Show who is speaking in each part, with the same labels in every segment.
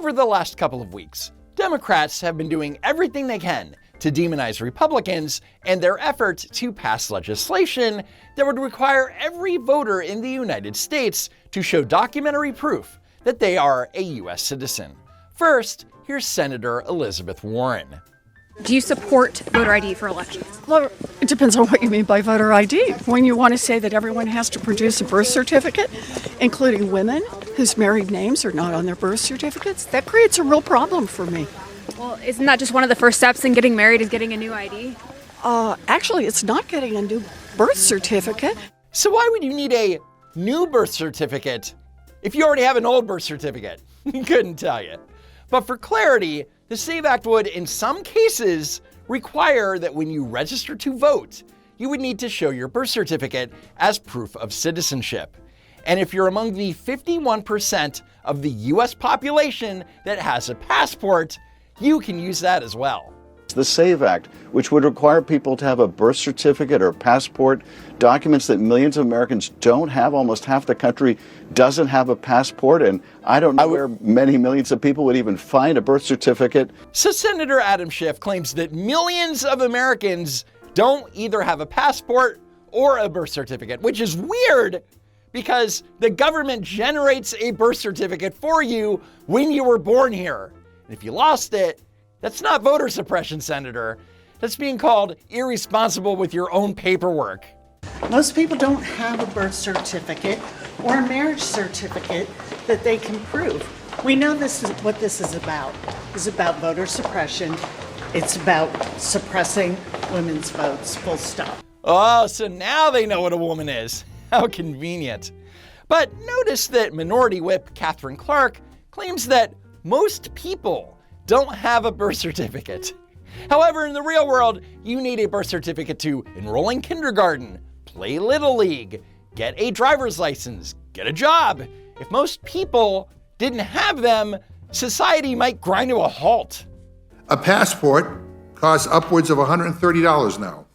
Speaker 1: Over the last couple of weeks, Democrats have been doing everything they can to demonize Republicans and their efforts to pass legislation that would require every voter in the United States to show documentary proof that they are a U.S. citizen. First, here's Senator Elizabeth Warren.
Speaker 2: Do you support voter ID for elections?
Speaker 3: Well, it depends on what you mean by voter ID. When you want to say that everyone has to produce a birth certificate, including women whose married names are not on their birth certificates, that creates a real problem for me.
Speaker 2: Well, isn't that just one of the first steps in getting married is getting a new ID?
Speaker 3: Actually, it's not getting a new birth certificate.
Speaker 1: So why would you need a new birth certificate if you already have an old birth certificate? Couldn't tell you. But for clarity, the SAVE Act would, in some cases, require that when you register to vote, you would need to show your birth certificate as proof of citizenship. And if you're among the 51% of the US population that has a passport, you can use that as well.
Speaker 4: The SAVE Act, which would require people to have a birth certificate or passport, documents that millions of Americans don't have. Almost half the country doesn't have a passport, and I don't know where many millions of people would even find a birth certificate.
Speaker 1: So Senator Adam Schiff claims that millions of Americans don't either have a passport or a birth certificate, which is weird because the government generates a birth certificate for you when you were born here. And if you lost it, that's not voter suppression, Senator. That's being called irresponsible with your own paperwork.
Speaker 5: Most people don't have a birth certificate or a marriage certificate that they can prove. We know this is what this is about. It's about voter suppression. It's about suppressing women's votes, full stop.
Speaker 1: Oh, so now they know what a woman is. How convenient. But notice that Minority Whip Catherine Clark claims that most people don't have a birth certificate. However, in the real world, you need a birth certificate to enroll in kindergarten, play Little League, get a driver's license, get a job. If most people didn't have them, society might grind to a halt.
Speaker 6: A passport costs upwards of $130 now.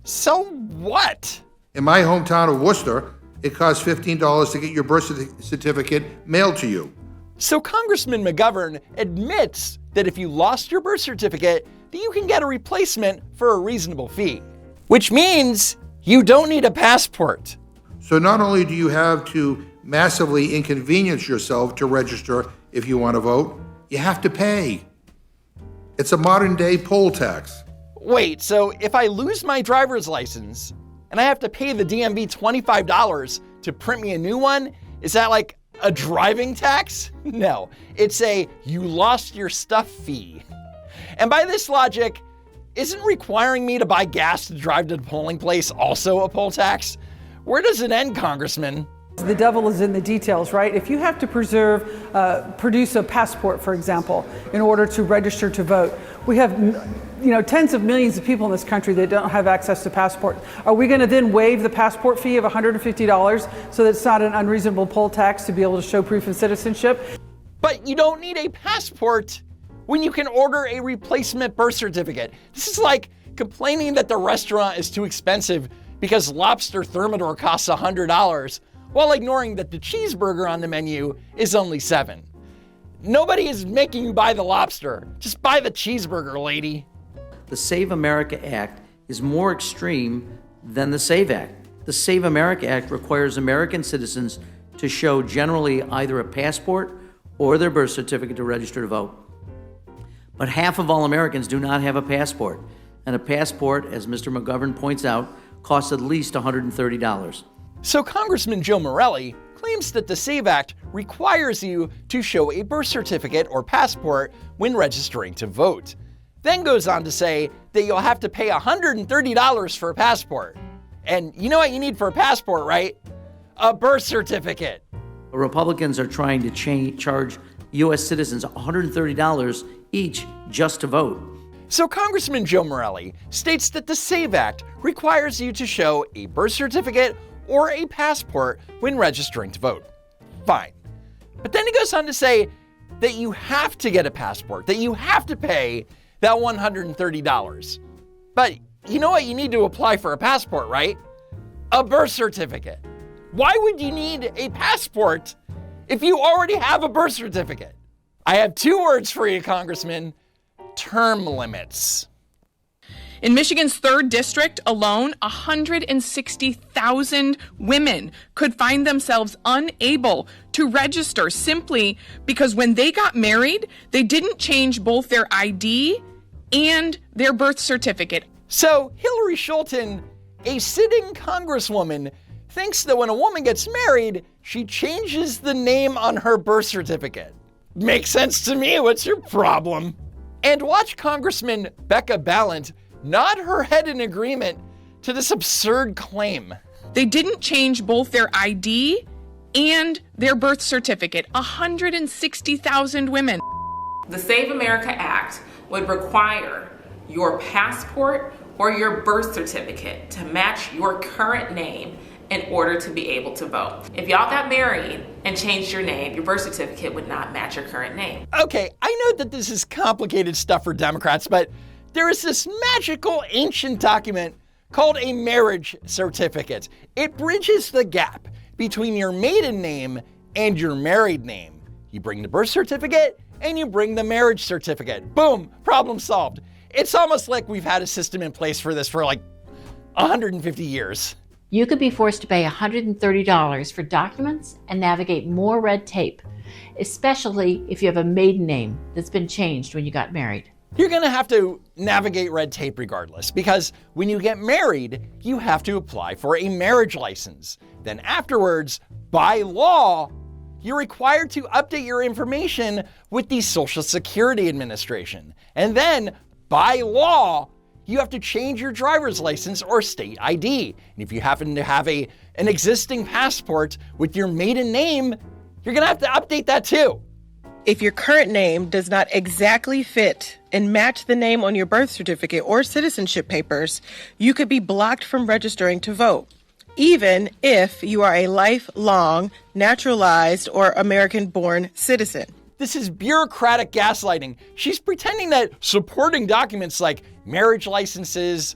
Speaker 1: So what?
Speaker 6: In my hometown of Worcester, it costs $15 to get your birth certificate mailed to you.
Speaker 1: So Congressman McGovern admits that if you lost your birth certificate, that you can get a replacement for a reasonable fee, which means you don't need a passport.
Speaker 6: So not only do you have to massively inconvenience yourself to register if you want to vote, you have to pay. It's a modern day poll tax.
Speaker 1: Wait, so if I lose my driver's license and I have to pay the DMV $25 to print me a new one, is that like a driving tax? No, it's a you lost your stuff fee. And by this logic, isn't requiring me to buy gas to drive to the polling place also a poll tax? Where does it end, Congressman?
Speaker 7: The devil is in the details, right? If you have to produce a passport, for example, in order to register to vote, we have tens of millions of people in this country that don't have access to passport. Are we going to then waive the passport fee of $150 so that it's not an unreasonable poll tax to be able to show proof of citizenship?
Speaker 1: But you don't need a passport when you can order a replacement birth certificate. This is like complaining that the restaurant is too expensive because lobster thermidor costs $100, while ignoring that the cheeseburger on the menu is only $7. Nobody is making you buy the lobster. Just buy the cheeseburger, lady.
Speaker 8: The Save America Act is more extreme than the SAVE Act. The Save America Act requires American citizens to show generally either a passport or their birth certificate to register to vote. But half of all Americans do not have a passport, and a passport, as Mr. McGovern points out, costs at least $130.
Speaker 1: So Congressman Joe Morelli claims that the SAVE Act requires you to show a birth certificate or passport when registering to vote. Then goes on to say that you'll have to pay $130 for a passport. And you know what you need for a passport, right? A birth certificate.
Speaker 8: Republicans are trying to charge U.S. citizens $130 each just to vote.
Speaker 1: So Congressman Joe Morelli states that the SAVE Act requires you to show a birth certificate or a passport when registering to vote. Fine. But then he goes on to say that you have to get a passport, that you have to pay that $130. But you know what you need to apply for a passport, right? A birth certificate. Why would you need a passport if you already have a birth certificate? I have 2 words for you, Congressman. Term limits.
Speaker 9: In Michigan's 3rd district alone, 160,000 women could find themselves unable to register simply because when they got married, they didn't change both their ID and their birth certificate.
Speaker 1: So Hillary Schulten, a sitting congresswoman, thinks that when a woman gets married, she changes the name on her birth certificate. Makes sense to me. What's your problem? And watch Congressman Becca Balint nod her head in agreement to this absurd claim.
Speaker 9: They didn't change both their ID and their birth certificate. 160,000 women.
Speaker 10: The Save America Act would require your passport or your birth certificate to match your current name in order to be able to vote. If y'all got married and changed your name, your birth certificate would not match your current name.
Speaker 1: Okay, I know that this is complicated stuff for Democrats, but there is this magical ancient document called a marriage certificate. It bridges the gap between your maiden name and your married name. You bring the birth certificate and you bring the marriage certificate. Boom, problem solved. It's almost like we've had a system in place for this for like 150 years.
Speaker 11: You could be forced to pay $130 for documents and navigate more red tape, especially if you have a maiden name that's been changed when you got married.
Speaker 1: You're gonna have to navigate red tape regardless, because when you get married, you have to apply for a marriage license. Then afterwards, by law, you're required to update your information with the Social Security Administration. And then, by law, you have to change your driver's license or state ID. And if you happen to have an existing passport with your maiden name, you're gonna have to update that too.
Speaker 12: If your current name does not exactly fit and match the name on your birth certificate or citizenship papers, you could be blocked from registering to vote, even if you are a lifelong, naturalized, or American-born citizen.
Speaker 1: This is bureaucratic gaslighting. She's pretending that supporting documents like marriage licenses,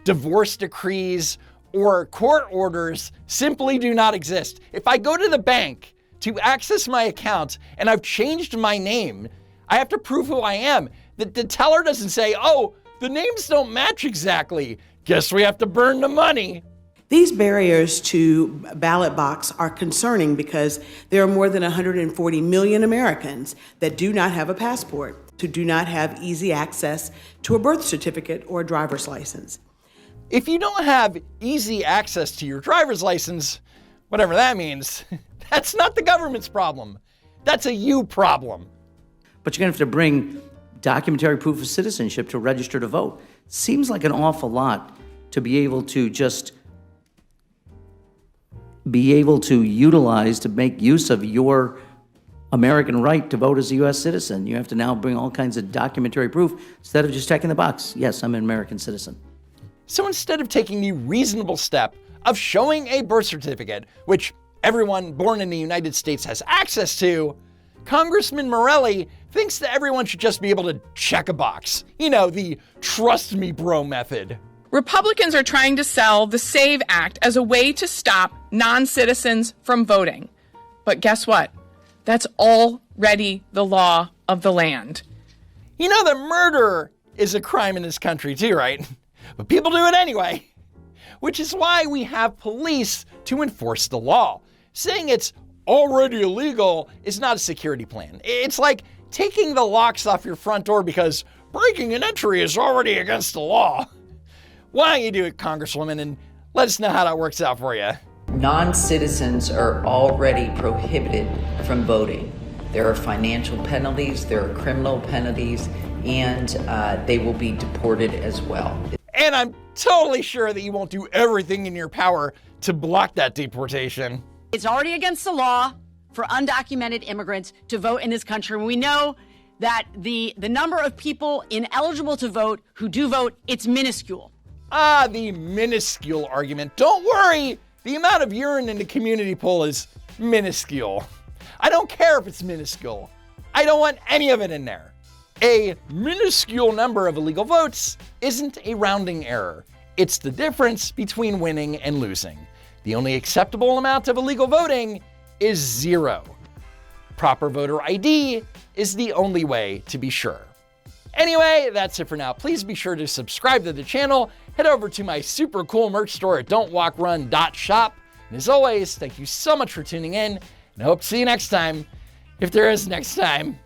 Speaker 1: divorce decrees, or court orders simply do not exist. If I go to the bank to access my account and I've changed my name, I have to prove who I am. The teller doesn't say, oh, the names don't match exactly. Guess we have to burn the money.
Speaker 13: These barriers to ballot box are concerning because there are more than 140 million Americans that do not have a passport, who do not have easy access to a birth certificate or a driver's license.
Speaker 1: If you don't have easy access to your driver's license, whatever that means, that's not the government's problem. That's a you problem.
Speaker 8: But you're going to have to bring documentary proof of citizenship to register to vote. Seems like an awful lot to be able to just be able to utilize to make use of your American right to vote as a U.S. citizen. You have to now bring all kinds of documentary proof instead of just checking the box. Yes, I'm an American citizen.
Speaker 1: So instead of taking the reasonable step of showing a birth certificate, which everyone born in the United States has access to, Congressman Morelli thinks that everyone should just be able to check a box. You know, the trust me bro method.
Speaker 9: Republicans are trying to sell the SAVE Act as a way to stop non-citizens from voting. But guess what? That's already the law of the land.
Speaker 1: You know that murder is a crime in this country too, right? But people do it anyway. Which is why we have police to enforce the law. Saying it's already illegal is not a security plan. It's like taking the locks off your front door because breaking an entry is already against the law. Why don't you do it, Congresswoman, and let us know how that works out for you.
Speaker 14: Non-citizens are already prohibited from voting. There are financial penalties, there are criminal penalties, and they will be deported as well.
Speaker 1: And I'm totally sure that you won't do everything in your power to block that deportation.
Speaker 15: It's already against the law for undocumented immigrants to vote in this country. And we know that the number of people ineligible to vote who do vote, it's minuscule.
Speaker 1: Ah, the minuscule argument. Don't worry, the amount of urine in the community pool is minuscule. I don't care if it's minuscule. I don't want any of it in there. A minuscule number of illegal votes isn't a rounding error. It's the difference between winning and losing. The only acceptable amount of illegal voting is 0. Proper voter ID is the only way to be sure. Anyway, that's it for now. Please be sure to subscribe to the channel. Head over to my super cool merch store at don'twalkrun.shop. And as always, thank you so much for tuning in, and I hope to see you next time, if there is next time.